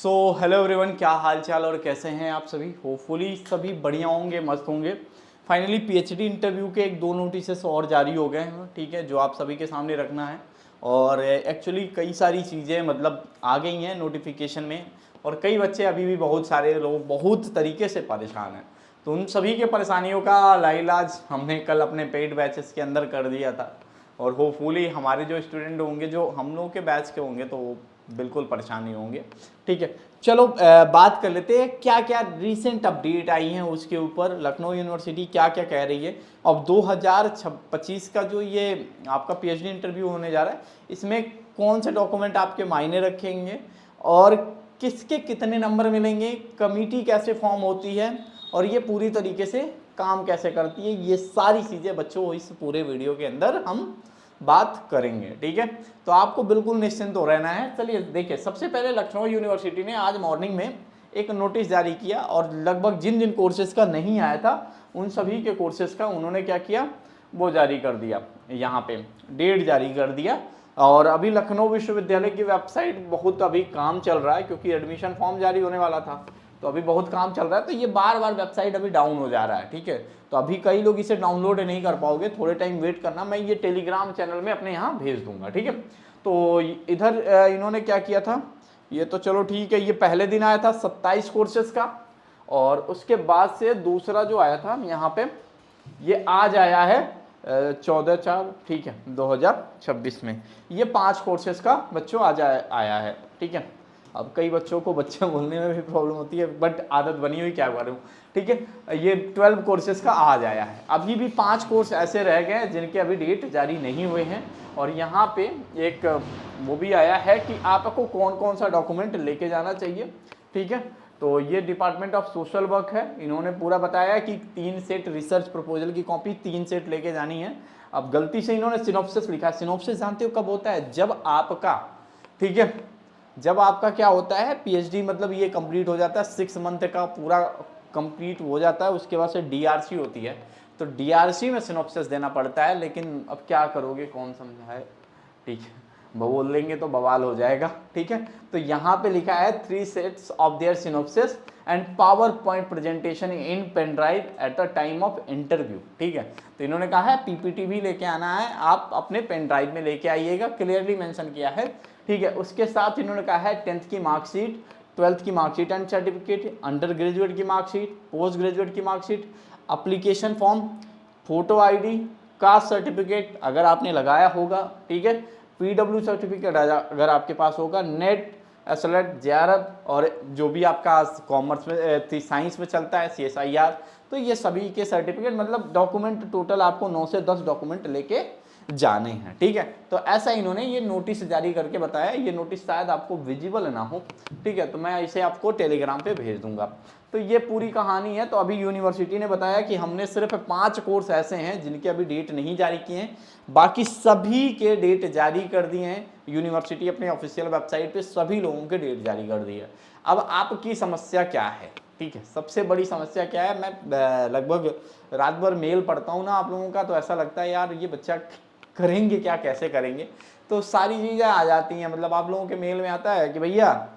So hello everyone, क्या हाल चाल और कैसे हैं आप सभी। होपफुली सभी बढ़िया होंगे, मस्त होंगे। फाइनली पीएचडी इंटरव्यू के एक दो नोटिस और जारी हो गए हैं, ठीक है, जो आप सभी के सामने रखना है। और एक्चुअली कई सारी चीज़ें मतलब आ गई हैं नोटिफिकेशन में, और कई बच्चे अभी भी बहुत सारे लोग बहुत तरीके से परेशान हैं। तो उन सभी के परेशानियों का लाइलाज हमने कल अपने पेड बैचेस के अंदर कर दिया था। और होपफुली हमारे जो स्टूडेंट होंगे, जो हम लोग के बैच के होंगे, तो वो बिल्कुल परेशान नहीं होंगे। ठीक है, चलो बात कर लेते हैं क्या क्या रिसेंट अपडेट आई हैं उसके ऊपर। लखनऊ यूनिवर्सिटी क्या क्या कह रही है। अब 2025 का जो ये आपका पीएचडी इंटरव्यू होने जा रहा है, इसमें कौन से डॉक्यूमेंट आपके मायने रखेंगे और किसके कितने नंबर मिलेंगे, कमेटी कैसे फॉर्म होती है और ये पूरी तरीके से काम कैसे करती है, ये सारी चीज़ें बच्चों इस पूरे वीडियो के अंदर हम बात करेंगे। ठीक है, तो आपको बिल्कुल निश्चिंत हो रहना है। चलिए देखिए, सबसे पहले लखनऊ यूनिवर्सिटी ने आज मॉर्निंग में एक नोटिस जारी किया, और लगभग जिन जिन कोर्सेज का नहीं आया था उन सभी के कोर्सेज का उन्होंने क्या किया, वो जारी कर दिया। यहाँ पे डेट जारी कर दिया। और अभी लखनऊ विश्वविद्यालय की वेबसाइट बहुत अभी काम चल रहा है, क्योंकि एडमिशन फॉर्म जारी होने वाला था, तो अभी बहुत काम चल रहा है, तो ये बार बार वेबसाइट अभी डाउन हो जा रहा है। ठीक है, तो अभी कई लोग इसे डाउनलोड नहीं कर पाओगे, थोड़े टाइम वेट करना, मैं ये टेलीग्राम चैनल में अपने यहाँ भेज दूंगा। ठीक है, तो इधर इन्होंने क्या किया था, ये तो चलो ठीक है, ये पहले दिन आया था 27 कोर्सेज का, और उसके बाद से दूसरा जो आया था यहाँ पे, ये आज आया है 14/4, ठीक है, 2026 में ये 5 कोर्सेज का बच्चों आज आया है। ठीक है, अब कई बच्चों को बच्चे बोलने में भी प्रॉब्लम होती है, बट आदत बनी हुई, क्या करूँ। ठीक है, ये 12 कोर्सेज का आज आया है। अभी भी 5 कोर्स ऐसे रह गए जिनके अभी डेट जारी नहीं हुए हैं। और यहाँ पे एक वो भी आया है कि आपको कौन कौन सा डॉक्यूमेंट लेके जाना चाहिए। ठीक है, तो ये डिपार्टमेंट ऑफ सोशल वर्क है, इन्होंने पूरा बताया कि 3 सेट रिसर्च प्रपोजल की कॉपी 3 सेट लेके जानी है। अब गलती से इन्होंने सिनॉप्सिस लिखा है। सिनॉप्सिस जानते हो कब होता है, जब आपका, ठीक है, जब आपका क्या होता है, पीएचडी मतलब ये कंप्लीट हो जाता है, 6 मंथ का पूरा कंप्लीट हो जाता है, उसके बाद से डीआरसी होती है, तो डीआरसी में सिनॉप्सिस देना पड़ता है। लेकिन अब क्या करोगे, कौन समझाए। ठीक है, बोल लेंगे तो बवाल हो जाएगा। ठीक है, तो यहाँ पे लिखा है 3 sets of their synopsis and power point presentation in pen drive at the time of interview. ठीक है, तो इन्होंने कहा है पीपीटी भी लेके आना है, आप अपने पेन ड्राइव में लेके आइएगा, क्लियरली मेंशन किया है। ठीक है, उसके साथ इन्होंने कहा है 10th की मार्कशीट, 12th की marksheet and certificate, under graduate की मार्कशीट, पोस्ट ग्रेजुएट की marksheet, application form, photo ID, caste certificate अगर आपने लगाया होगा, ठीक है, पीडब्ल्यू सर्टिफिकेट अगर आपके पास होगा, नेट, एसएलएट, जेआरएफ, और जो भी आपका कॉमर्स में साइंस में चलता है सीएसआईआर, तो ये सभी के सर्टिफिकेट, मतलब डॉक्यूमेंट टोटल आपको 9 से 10 डॉक्यूमेंट लेके जाने हैं। ठीक है, तो ऐसा इन्होंने ये नोटिस जारी करके बताया। ये नोटिस शायद आपको विजिबल ना हो, ठीक है, तो मैं इसे आपको टेलीग्राम पे भेज दूंगा। तो ये पूरी कहानी है। तो अभी यूनिवर्सिटी ने बताया कि हमने सिर्फ 5 कोर्स ऐसे हैं जिनके अभी डेट नहीं जारी किए हैं, बाकी सभी के डेट जारी कर दिए हैं। यूनिवर्सिटी अपने ऑफिशियल वेबसाइट पे सभी लोगों के डेट जारी कर दिए। अब आपकी समस्या क्या है, ठीक है, सबसे बड़ी समस्या क्या है, मैं लगभग रात भर मेल पढ़ता हूँ ना आप लोगों का, तो ऐसा लगता है यार ये बच्चा करेंगे क्या, कैसे करेंगे। तो सारी चीज़ें आ जाती हैं, मतलब आप लोगों के मेल में आता है कि भैया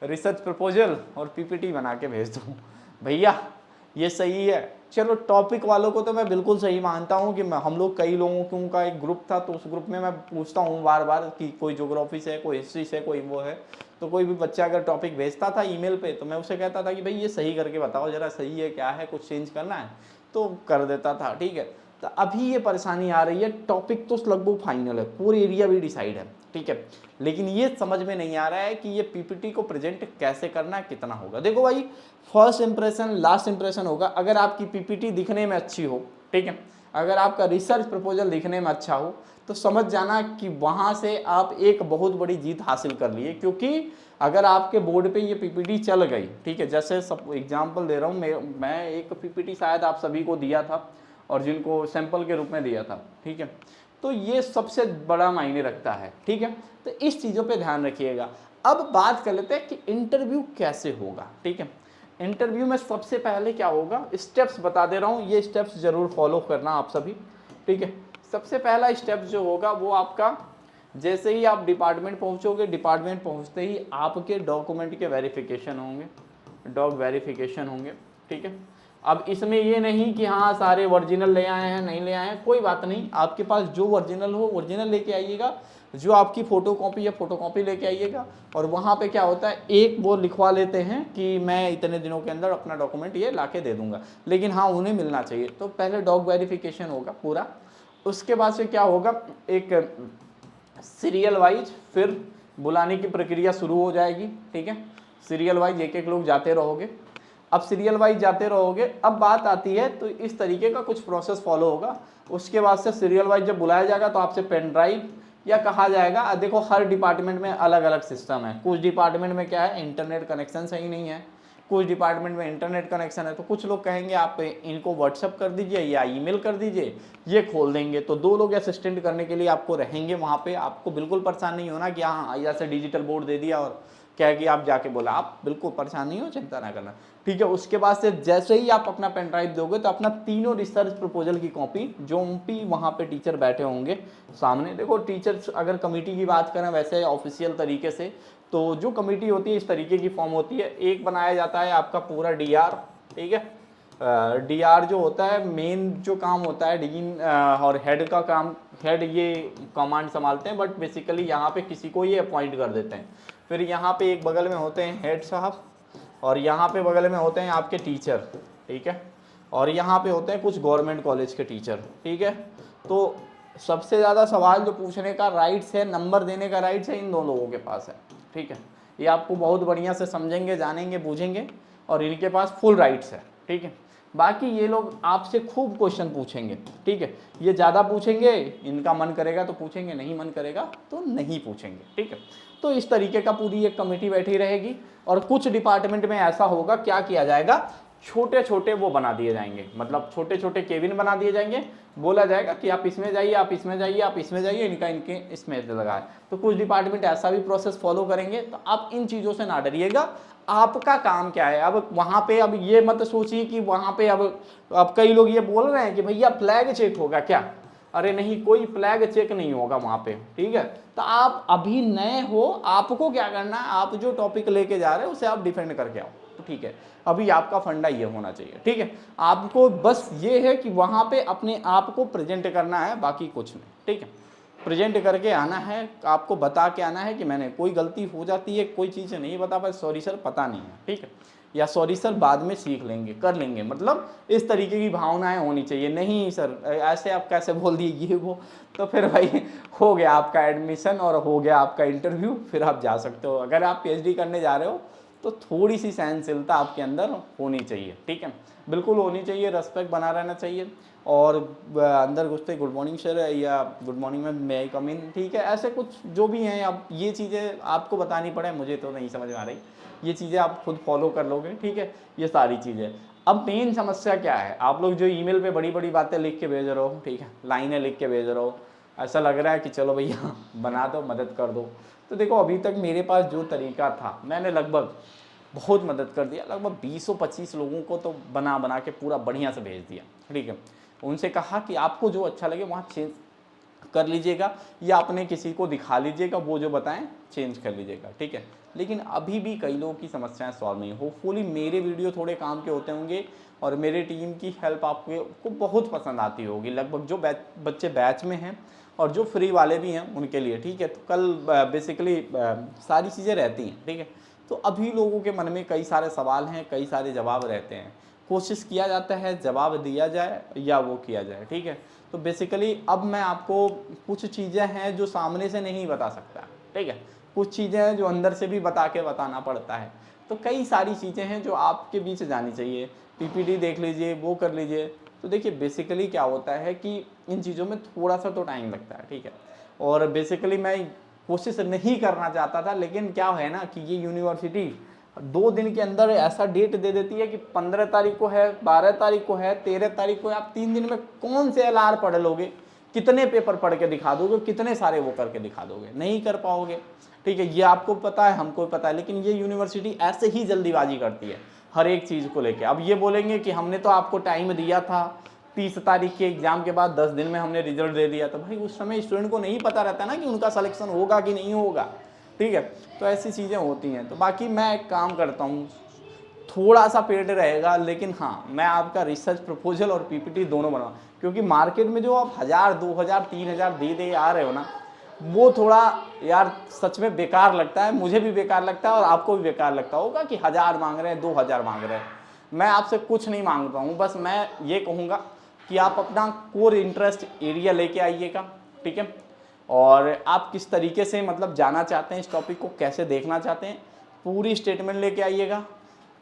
रिसर्च प्रपोजल और पीपीटी बना के भेज दो, भैया ये सही है। चलो टॉपिक वालों को तो मैं बिल्कुल सही मानता हूँ कि हम लोग कई लोगों का एक ग्रुप था, तो उस ग्रुप में मैं पूछता हूँ बार बार कि कोई ज्योग्राफी से, कोई हिस्ट्री से, कोई वो है, तो कोई भी बच्चा अगर टॉपिक भेजता था ईमेल पे, तो मैं उसे कहता था कि भाई ये सही करके बताओ जरा, सही है क्या है, कुछ चेंज करना है, तो कर देता था। ठीक है, तो अभी ये परेशानी आ रही है, टॉपिक तो लगभग फाइनल है, पूरी एरिया भी डिसाइड है, ठीक है, लेकिन ये समझ में नहीं आ रहा है कि ये पीपीटी को प्रेजेंट कैसे करना है, कितना होगा। देखो भाई, फर्स्ट इंप्रेशन लास्ट इंप्रेशन होगा। अगर आपकी पीपीटी दिखने में अच्छी हो, ठीक है, अगर आपका रिसर्च प्रपोजल दिखने में अच्छा हो, तो समझ जाना कि वहाँ से आप एक बहुत बड़ी जीत हासिल कर लिए। क्योंकि अगर आपके बोर्ड पे ये पीपीटी चल गई, ठीक है, जैसे सब एग्जांपल दे रहा हूँ, मैं एक पीपीटी शायद आप सभी को दिया था, और जिनको सैंपल के रूप में दिया था, ठीक है, तो ये सबसे बड़ा मायने रखता है। ठीक है, तो इस चीज़ों पे ध्यान रखिएगा। अब बात कर लेते हैं कि इंटरव्यू कैसे होगा। ठीक है, इंटरव्यू में सबसे पहले क्या होगा, स्टेप्स बता दे रहा हूँ, ये स्टेप्स जरूर फॉलो करना आप सभी। ठीक है, सबसे पहला स्टेप जो होगा वो आपका जैसे ही आप डिपार्टमेंट पहुंचोगे, डिपार्टमेंट पहुंचते ही आपके डॉक्यूमेंट के वेरिफिकेशन होंगे, डॉग वेरिफिकेशन होंगे, ठीक है। अब इसमें ये नहीं कि हाँ सारे ओरिजिनल ले आए हैं, नहीं ले आए हैं, कोई बात नहीं, आपके पास जो ओरिजिनल हो ओरिजिनल लेके आइएगा, जो आपकी फोटोकॉपी है फोटोकॉपी लेके आइएगा। और वहाँ पे क्या होता है, एक वो लिखवा लेते हैं कि मैं इतने दिनों के अंदर अपना डॉक्यूमेंट ये ला के दे दूंगा, लेकिन हाँ उन्हें मिलना चाहिए। तो पहले डॉग वेरिफिकेशन होगा पूरा, उसके बाद से क्या होगा, एक सीरियल वाइज फिर बुलाने की प्रक्रिया शुरू हो जाएगी, ठीक है। सीरियल वाइज एक एक लोग जाते रहोगे। अब सीरियल वाइज जाते रहोगे, अब बात आती है तो इस तरीके का कुछ प्रोसेस फॉलो होगा। उसके बाद से सीरियल वाइज जब बुलाया जाएगा तो आपसे पेन ड्राइव या कहा जाएगा, देखो हर डिपार्टमेंट में अलग अलग सिस्टम है। कुछ डिपार्टमेंट में क्या है, इंटरनेट कनेक्शन सही नहीं है, कुछ डिपार्टमेंट में इंटरनेट कनेक्शन है, तो कुछ लोग कहेंगे आप इनको व्हाट्सअप कर दीजिए या ईमेल कर दीजिए, ये खोल देंगे। तो 2 लोग असिस्टेंट करने के लिए आपको रहेंगे वहाँ पे। आपको बिल्कुल परेशान नहीं होना कि हाँ ऐसे डिजिटल बोर्ड दे दिया और क्या है कि आप जाके बोला, आप बिल्कुल परेशान नहीं हो, चिंता ना करना, ठीक है। उसके बाद से जैसे ही आप अपना पेन ड्राइव दोगे तो अपना तीनों रिसर्च प्रपोजल की कॉपी, जो भी वहाँ पे टीचर बैठे होंगे सामने, देखो टीचर्स अगर कमेटी की बात करें वैसे ऑफिशियल तरीके से, तो जो कमेटी होती है इस तरीके की फॉर्म होती है। एक बनाया जाता है आपका पूरा डीआर, ठीक है। डीआर जो होता है मेन जो काम होता है डीन और हेड का काम, हेड ये कमांड संभालते हैं, बट बेसिकली यहाँ पे किसी को ये अपॉइंट कर देते हैं। फिर यहाँ पे एक बगल में होते हैं हेड साहब, और यहाँ पे बगल में होते हैं आपके टीचर, ठीक है। और यहाँ पे होते हैं कुछ गवर्नमेंट कॉलेज के टीचर, ठीक है। तो सबसे ज़्यादा सवाल जो पूछने का राइट्स है, नंबर देने का राइट्स है, इन 2 लोगों के पास है, ठीक है। ये आपको बहुत बढ़िया से समझेंगे, जानेंगे, बूझेंगे, और इनके पास फुल राइट्स है, ठीक है। बाकी ये लोग आपसे खूब क्वेश्चन पूछेंगे, ठीक है। ये ज़्यादा पूछेंगे, इनका मन करेगा तो पूछेंगे, नहीं मन करेगा तो नहीं पूछेंगे, ठीक है। तो इस तरीके का पूरी एक कमेटी बैठी रहेगी। और कुछ डिपार्टमेंट में ऐसा होगा, क्या किया जाएगा, छोटे छोटे वो बना दिए जाएंगे, मतलब छोटे छोटे केबिन बना दिए जाएंगे, बोला जाएगा कि आप इसमें जाइए, आप इसमें जाइए, आप इसमें जाइए, इनका इनके इसमें लगा है। तो कुछ डिपार्टमेंट ऐसा भी प्रोसेस फॉलो करेंगे। तो आप इन चीज़ों से ना डरिएगा, आपका काम क्या है। अब वहाँ पे अब ये मत सोचिए कि वहाँ पे अब कई लोग ये बोल रहे हैं कि भैया फ्लैग चेक होगा क्या, अरे नहीं, कोई फ्लैग चेक नहीं होगा वहाँ पे, ठीक है। तो आप अभी नए हो, आपको क्या करना है, आप जो टॉपिक लेके जा रहे हो उसे आप डिफेंड करके आओ, तो ठीक है। अभी आपका फंडा ये होना चाहिए, ठीक है। आपको बस ये है कि वहाँ पे अपने आप को प्रेजेंट करना है, बाकी कुछ नहीं, ठीक है। प्रेजेंट करके आना है, आपको बता के आना है कि मैंने कोई गलती हो जाती है, कोई चीज़ नहीं बता पाए, सॉरी सर पता नहीं है, ठीक है, या सॉरी सर बाद में सीख लेंगे, कर लेंगे, मतलब इस तरीके की भावनाएं होनी चाहिए। नहीं सर ऐसे आप कैसे बोल दिए ये वो, तो फिर भाई हो गया आपका एडमिशन और हो गया आपका इंटरव्यू, फिर आप जा सकते हो। अगर आप पीएचडी करने जा रहे हो तो थोड़ी सी सहनशीलता आपके अंदर होनी चाहिए, ठीक है, बिल्कुल होनी चाहिए, रेस्पेक्ट बना रहना चाहिए। और अंदर घुसते गुड मॉर्निंग सर या गुड मॉर्निंग मैम, मे आई कम इन, ठीक है, ऐसे कुछ जो भी हैं। अब ये चीज़ें आपको बतानी पड़े, मुझे तो नहीं समझ में आ रही, ये चीज़ें आप खुद फॉलो कर लोगे, ठीक है, ये सारी चीज़ें। अब मेन समस्या क्या है, आप लोग जो ईमेल पे बड़ी बड़ी बातें लिख के भेज रहे हो, ठीक है, लाइनें लिख के भेज रहे हो, ऐसा लग रहा है कि चलो भैया बना दो, मदद कर दो। तो देखो अभी तक मेरे पास जो तरीका था, मैंने लगभग बहुत मदद कर दिया, लगभग 20-25 लोगों को तो बना बना के पूरा बढ़िया से भेज दिया, ठीक है। उनसे कहा कि आपको जो अच्छा लगे वहाँ चेंज कर लीजिएगा, या अपने किसी को दिखा लीजिएगा, वो जो बताएं चेंज कर लीजिएगा, ठीक है। लेकिन अभी भी कई लोगों की समस्याएं सॉल्व नहीं, होपफुली मेरे वीडियो थोड़े काम के होते होंगे और मेरे टीम की हेल्प आपको बहुत पसंद आती होगी, लगभग जो बच्चे बैच में हैं और जो फ्री वाले भी हैं उनके लिए, ठीक है। तो कल बेसिकली सारी चीज़ें रहती हैं, ठीक है। तो अभी लोगों के मन में कई सारे सवाल हैं, कई सारे जवाब रहते हैं, कोशिश किया जाता है जवाब दिया जाए या वो किया जाए, ठीक है। तो बेसिकली अब मैं आपको कुछ चीज़ें हैं जो सामने से नहीं बता सकता, ठीक है, कुछ चीज़ें हैं जो अंदर से भी बता के बताना पड़ता है। तो कई सारी चीज़ें हैं जो आपके बीच जानी चाहिए, पीपीटी देख लीजिए, वो कर लीजिए। तो देखिए बेसिकली क्या होता है कि इन चीज़ों में थोड़ा सा तो टाइम लगता है, ठीक है। और बेसिकली मैं कोशिश नहीं करना चाहता था, लेकिन क्या है ना कि ये यूनिवर्सिटी 2 दिन के अंदर ऐसा डेट दे देती है कि 15 तारीख को है, 12 तारीख को है, 13 तारीख को है। आप 3 दिन में कौन से एलआर पढ़ लोगे, कितने पेपर पढ़ के दिखा दोगे, कितने सारे वो करके दिखा दोगे, नहीं कर पाओगे, ठीक है। ये आपको पता है, हमको पता है, लेकिन ये यूनिवर्सिटी ऐसे ही जल्दीबाजी करती है हर एक चीज़ को लेके। अब ये बोलेंगे कि हमने तो आपको टाइम दिया था, 30 तारीख के एग्जाम के बाद 10 दिन में हमने रिजल्ट दे दिया, तो भाई उस समय स्टूडेंट को नहीं पता रहता ना कि उनका सिलेक्शन होगा कि नहीं होगा, ठीक है। तो ऐसी चीज़ें होती हैं। तो बाकी मैं एक काम करता हूँ, थोड़ा सा पेड रहेगा, लेकिन हाँ मैं आपका रिसर्च प्रपोजल और पीपीटी दोनों बनवा, क्योंकि मार्केट में जो आप 1000 2000 3000 दे आ रहे हो ना, वो थोड़ा यार सच में बेकार लगता है। मुझे भी बेकार लगता है और आपको भी बेकार लगता होगा कि 1000 मांग रहे हैं, 2000 मांग रहे हैं। मैं आपसे कुछ नहीं मांगता हूँ, बस मैं ये कहूँगा कि आप अपना कोर इंटरेस्ट एरिया लेके आइएगा, ठीक है। और आप किस तरीके से मतलब जाना चाहते हैं इस टॉपिक को, कैसे देखना चाहते हैं, पूरी स्टेटमेंट लेके आइएगा।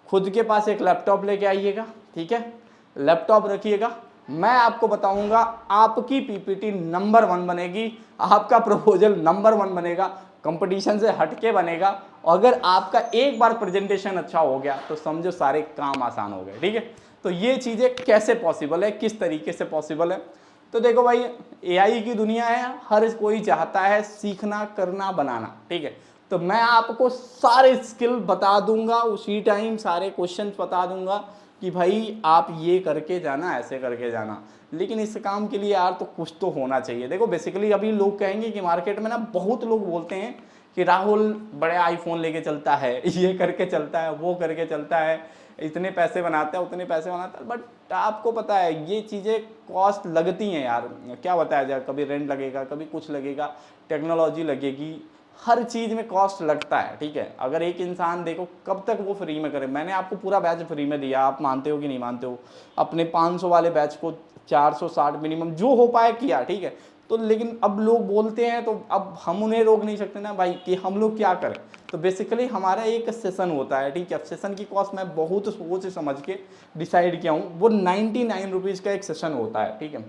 खुद के पास एक लैपटॉप लेके आइएगा, ठीक है। लैपटॉप रखिएगा, मैं आपको बताऊंगा, आपकी पीपीटी नंबर 1 बनेगी, आपका प्रपोजल नंबर 1 बनेगा, कंपटीशन से हटके बनेगा। अगर आपका एक बार प्रेजेंटेशन अच्छा हो गया तो समझो सारे काम आसान हो गए, ठीक है। तो ये चीज़ें कैसे पॉसिबल है, किस तरीके से पॉसिबल है, तो देखो भाई एआई की दुनिया है, हर कोई चाहता है सीखना, करना, बनाना, ठीक है। तो मैं आपको सारे स्किल बता दूंगा उसी टाइम, सारे क्वेश्चन बता दूंगा कि भाई आप ये करके जाना, ऐसे करके जाना। लेकिन इस काम के लिए यार तो कुछ तो होना चाहिए। देखो बेसिकली अभी लोग कहेंगे कि मार्केट में ना बहुत लोग बोलते हैं कि राहुल बड़े आईफोन लेके चलता है, ये करके चलता है, वो करके चलता है, इतने पैसे बनाता है, उतने पैसे बनाता है। बट आपको पता है ये चीज़ें कॉस्ट लगती हैं यार, क्या बताया जाए, कभी रेंट लगेगा, कभी कुछ लगेगा, टेक्नोलॉजी लगेगी, हर चीज़ में कॉस्ट लगता है, ठीक है। अगर एक इंसान देखो कब तक वो फ्री में करे, मैंने आपको पूरा बैच फ्री में दिया, आप मानते हो कि नहीं मानते हो, अपने 500 वाले बैच को 460 मिनिमम जो हो पाए किया, ठीक है। तो लेकिन अब लोग बोलते हैं तो अब हम उन्हें रोक नहीं सकते ना भाई कि हम लोग क्या करें। तो बेसिकली हमारा एक सेशन होता है, ठीक है। सेशन की कॉस्ट मैं बहुत सोच समझ के डिसाइड किया हूँ, वो 99 रुपीज़ का एक सेशन होता है, ठीक है,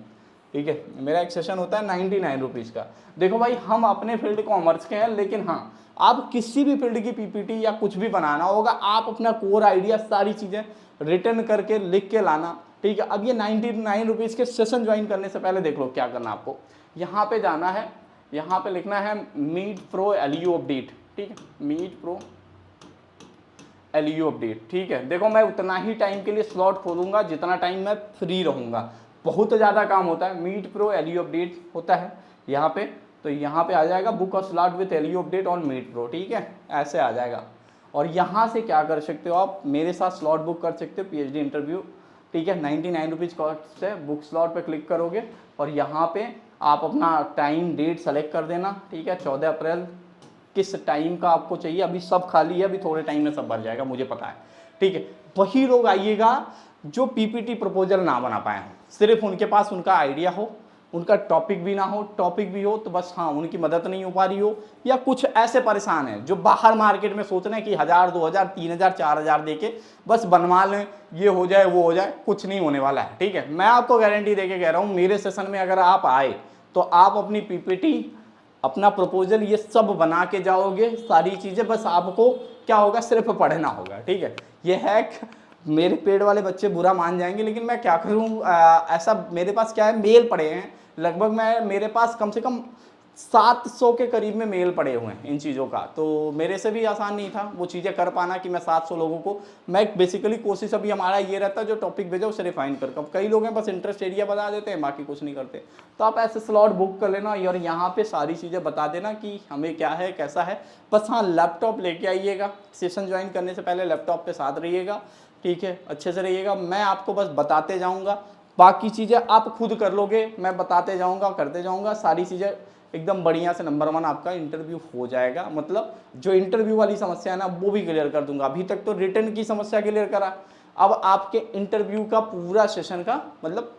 ठीक है। मेरा एक सेशन होता है 99 रुपीज़ का। देखो भाई हम अपने फील्ड कॉमर्स के हैं, लेकिन हाँ आप किसी भी फील्ड की पीपीटी या कुछ भी बनाना होगा, आप अपना कोर आइडिया सारी चीज़ें रिटर्न करके लिख के लाना, ठीक है। अब ये 99 रुपीज़ के सेशन ज्वाइन करने से पहले देख लो क्या करना आपको, यहाँ पे जाना है, यहाँ पे लिखना है मीट प्रो एलयू अपडेट, ठीक है, मीट प्रो एलयू अपडेट, ठीक है। देखो मैं उतना ही टाइम के लिए स्लॉट खोलूंगा जितना टाइम मैं फ्री रहूंगा, बहुत ज़्यादा काम होता है। मीट प्रो एलयू अपडेट होता है यहाँ पे, तो यहाँ पे आ जाएगा बुक और slot with LU update on meet pro, ठीक है, ऐसे आ जाएगा। और यहाँ से क्या कर सकते हो, आप मेरे साथ स्लॉट बुक कर सकते हो, पीएचडी इंटरव्यू, ठीक है। 99 रुपीज़ कॉस्ट से बुक स्लॉट पे क्लिक करोगे और यहाँ पे आप अपना टाइम डेट सेलेक्ट कर देना, ठीक है। 14 अप्रैल किस टाइम का आपको चाहिए, अभी सब खाली है, अभी थोड़े टाइम में सब भर जाएगा मुझे पता है, ठीक है। वही लोग आइएगा जो पीपीटी प्रपोजल ना बना पाए हों, सिर्फ उनके पास उनका आइडिया हो, उनका टॉपिक भी ना हो, टॉपिक भी हो तो बस हाँ उनकी मदद नहीं हो पा रही हो, या कुछ ऐसे परेशान हैं जो बाहर मार्केट में सोच रहे हैं कि 1000 2000 3000 4000 दे के बस बनवा लें, ये हो जाए वो हो जाए, कुछ नहीं होने वाला है, ठीक है। मैं आपको गारंटी दे के कह रहा हूँ, मेरे सेशन में अगर आप आए तो आप अपनी पीपीटी, अपना प्रपोजल ये सब बना के जाओगे, सारी चीज़ें, बस आपको क्या होगा, सिर्फ पढ़ना होगा, ठीक है। ये है मेरे पेड़ वाले बच्चे बुरा मान जाएंगे, लेकिन मैं क्या करूं, ऐसा मेरे पास क्या है, मेल पड़े हैं लगभग, मेरे पास कम से कम 700 के करीब में मेल पड़े हुए हैं इन चीज़ों का। तो मेरे से भी आसान नहीं था वो चीज़ें कर पाना कि मैं 700 लोगों को, मैं बेसिकली कोशिश अभी हमारा ये रहता है जो टॉपिक भेजो उसे रिफाइन कर, कब कई लोग हैं बस इंटरेस्ट एरिया बता देते हैं, बाकी कुछ नहीं करते। तो आप ऐसे स्लॉट बुक कर लेना और यहाँ पे सारी चीज़ें बता देना कि हमें क्या है कैसा है। बस हाँ लैपटॉप लेके आइएगा, सेशन ज्वाइन करने से पहले लैपटॉप पे साथ रहिएगा, ठीक है, अच्छे से रहिएगा। मैं आपको बस बताते जाऊँगा, बाकी चीज़ें आप खुद कर लोगे, मैं बताते जाऊँगा, करते जाऊँगा, सारी चीज़ें एकदम बढ़िया से नंबर 1 आपका इंटरव्यू हो जाएगा। मतलब जो इंटरव्यू वाली समस्या है ना वो भी क्लियर कर दूंगा। अभी तक तो रिटर्न की समस्या क्लियर करा, अब आपके इंटरव्यू का पूरा सेशन का मतलब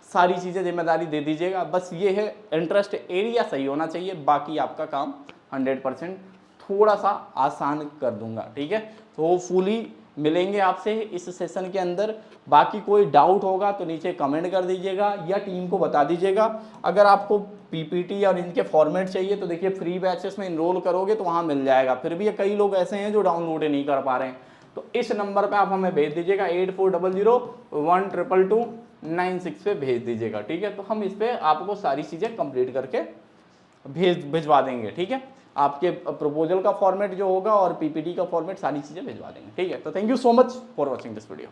सारी चीज़ें जिम्मेदारी दे दीजिएगा। बस ये है इंटरेस्ट एरिया सही होना चाहिए, बाकी आपका काम 100% थोड़ा सा आसान कर दूंगा, ठीक है। तो फुली मिलेंगे आपसे इस सेशन के अंदर। बाकी कोई डाउट होगा तो नीचे कमेंट कर दीजिएगा या टीम को बता दीजिएगा। अगर आपको पीपीटी और इनके फॉर्मेट चाहिए तो देखिए फ्री बैचेस में इनरोल करोगे तो वहाँ मिल जाएगा। फिर भी कई लोग ऐसे हैं जो डाउनलोड नहीं कर पा रहे हैं, तो इस नंबर पे आप हमें भेज दीजिएगा 8400122296 पे भेज दीजिएगा, ठीक है। तो हम इस पर आपको सारी चीज़ें कंप्लीट करके भिजवा देंगे, ठीक है। आपके प्रपोजल का फॉर्मेट जो होगा और पीपीटी का फॉर्मेट सारी चीज़ें भिजवा देंगे, ठीक है। तो thank you so much for watching this video.